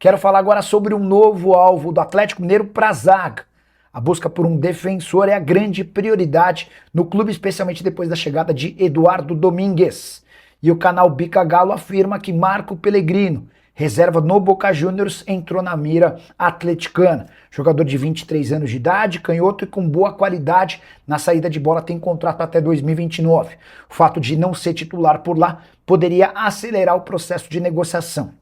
Quero falar agora sobre um novo alvo do Atlético Mineiro para a zaga. A busca por um defensor é a grande prioridade no clube, especialmente depois da chegada de Eduardo Domingues. E o canal Bica Galo afirma que Marco Pellegrino, reserva no Boca Juniors, entrou na mira atleticana. Jogador de 23 anos de idade, canhoto e com boa qualidade na saída de bola, tem contrato até 2029. O fato de não ser titular por lá poderia acelerar o processo de negociação.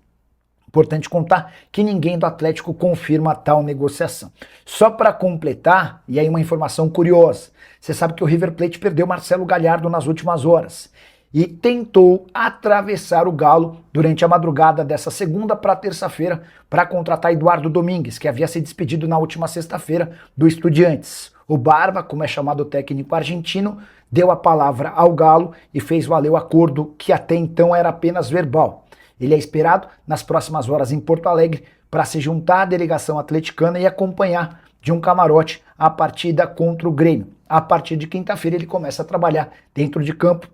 Importante contar que ninguém do Atlético confirma tal negociação. Só para completar, e aí uma informação curiosa, você sabe que o River Plate perdeu Marcelo Galhardo nas últimas horas e tentou atravessar o Galo durante a madrugada dessa segunda para terça-feira para contratar Eduardo Domingues, que havia se despedido na última sexta-feira do Estudiantes. O Barba, como é chamado o técnico argentino, deu a palavra ao Galo e fez valer o acordo que até então era apenas verbal. Ele é esperado nas próximas horas em Porto Alegre para se juntar à delegação atleticana e acompanhar de um camarote a partida contra o Grêmio. A partir de quinta-feira ele começa a trabalhar dentro de campo,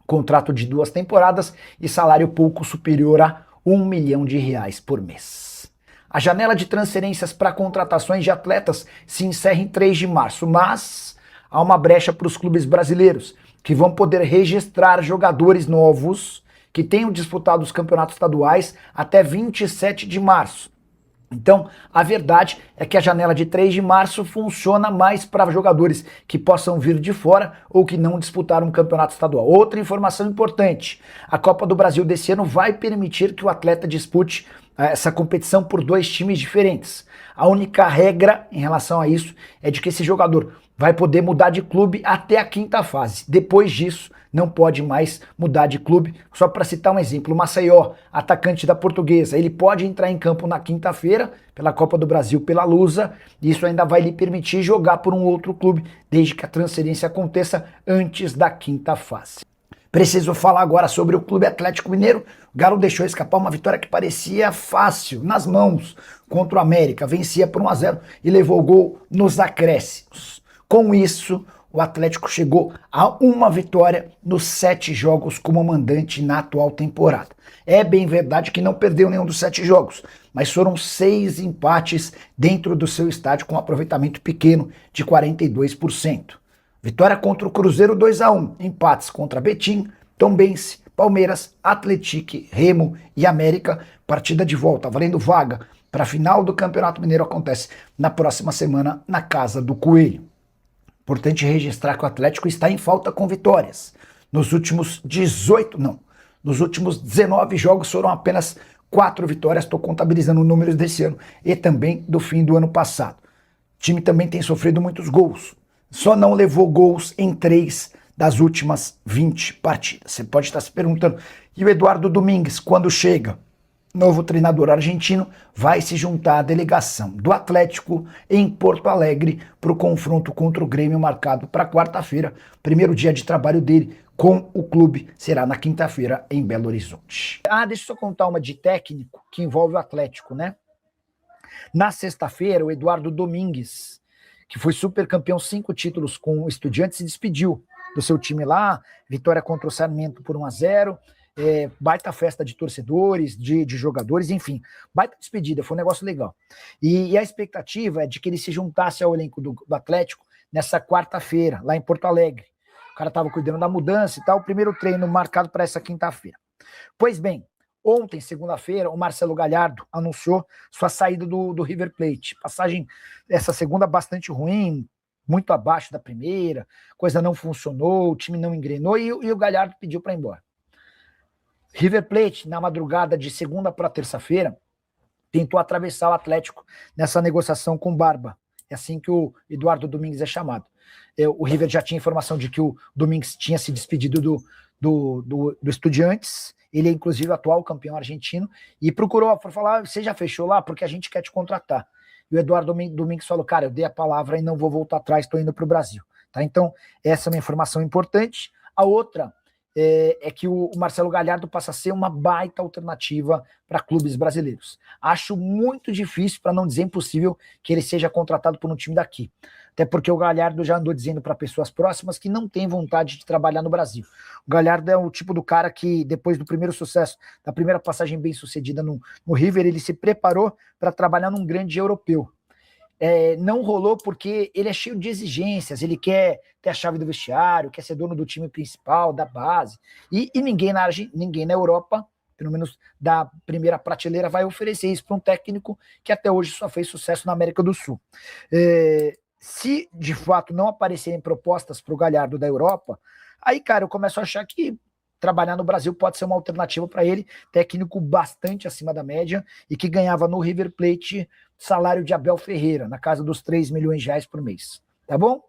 contrato de 2 temporadas e salário pouco superior a R$1 milhão por mês. A janela de transferências para contratações de atletas se encerra em 3 de março, mas há uma brecha para os clubes brasileiros, que vão poder registrar jogadores novos que tenham disputado os campeonatos estaduais até 27 de março. Então, a verdade é que a janela de 3 de março funciona mais para jogadores que possam vir de fora ou que não disputaram um campeonato estadual. Outra informação importante, a Copa do Brasil desse ano vai permitir que o atleta dispute essa competição por 2 times diferentes. A única regra em relação a isso é de que esse jogador vai poder mudar de clube até a 5ª fase. Depois disso, não pode mais mudar de clube. Só para citar um exemplo, o Maceió, atacante da Portuguesa, ele pode entrar em campo na quinta-feira pela Copa do Brasil, pela Lusa, e isso ainda vai lhe permitir jogar por um outro clube, desde que a transferência aconteça antes da 5ª fase. Preciso falar agora sobre o Clube Atlético Mineiro. O Galo deixou escapar uma vitória que parecia fácil, nas mãos, contra o América. Vencia por 1-0 e levou o gol nos acréscimos. Com isso, o Atlético chegou a uma vitória nos 7 jogos como mandante na atual temporada. É bem verdade que não perdeu nenhum dos 7 jogos, mas foram 6 empates dentro do seu estádio com um aproveitamento pequeno de 42%. Vitória contra o Cruzeiro 2-1, empates contra Betim, Tombense, Palmeiras, Atlético, Remo e América. Partida de volta, valendo vaga para a final do Campeonato Mineiro, acontece na próxima semana na Casa do Coelho. Importante registrar que o Atlético está em falta com vitórias. Nos últimos 19 jogos foram apenas 4 vitórias, estou contabilizando números desse ano e também do fim do ano passado. O time também tem sofrido muitos gols. Só não levou gols em 3 das últimas 20 partidas. Você pode estar se perguntando, e o Eduardo Domingues, quando chega? Novo treinador argentino vai se juntar à delegação do Atlético em Porto Alegre para o confronto contra o Grêmio marcado para quarta-feira. Primeiro dia de trabalho dele com o clube será na quinta-feira em Belo Horizonte. Deixa eu só contar uma de técnico que envolve o Atlético, né? Na sexta-feira, o Eduardo Domingues, que foi super campeão, 5 títulos com o Estudiantes, se despediu do seu time lá, vitória contra o Sarmiento por 1-0, baita festa de torcedores, de jogadores, enfim, baita despedida, foi um negócio legal. E a expectativa é de que ele se juntasse ao elenco do Atlético nessa quarta-feira, lá em Porto Alegre. O cara estava cuidando da mudança e tal, o primeiro treino marcado para essa quinta-feira. Pois bem, ontem, segunda-feira, o Marcelo Galhardo anunciou sua saída do River Plate. Passagem essa segunda bastante ruim, muito abaixo da primeira, coisa não funcionou, o time não engrenou e o Galhardo pediu para ir embora. River Plate, na madrugada de segunda para terça-feira, tentou atravessar o Atlético nessa negociação com o Barba. É assim que o Eduardo Domingues é chamado. O River já tinha informação de que o Domingues tinha se despedido do Estudiantes. Ele é, inclusive, o atual campeão argentino, e procurou, por falar, você já fechou lá? Porque a gente quer te contratar. E o Eduardo Domingues falou, cara, eu dei a palavra e não vou voltar atrás, estou indo para o Brasil. Tá? Então, essa é uma informação importante. A outra é que o Marcelo Galhardo passa a ser uma baita alternativa para clubes brasileiros. Acho muito difícil, para não dizer impossível, que ele seja contratado por um time daqui. Até porque o Galhardo já andou dizendo para pessoas próximas que não tem vontade de trabalhar no Brasil. O Galhardo é o tipo do cara que, depois do primeiro sucesso, da primeira passagem bem sucedida no River, ele se preparou para trabalhar num grande europeu. Não rolou porque ele é cheio de exigências, ele quer ter a chave do vestiário, quer ser dono do time principal, da base, e ninguém na Europa, pelo menos da primeira prateleira, vai oferecer isso para um técnico que até hoje só fez sucesso na América do Sul. Se de fato não aparecerem propostas para o Galhardo da Europa, aí, cara, eu começo a achar que trabalhar no Brasil pode ser uma alternativa para ele, técnico bastante acima da média e que ganhava no River Plate salário de Abel Ferreira, na casa dos 3 milhões de reais por mês. Tá bom?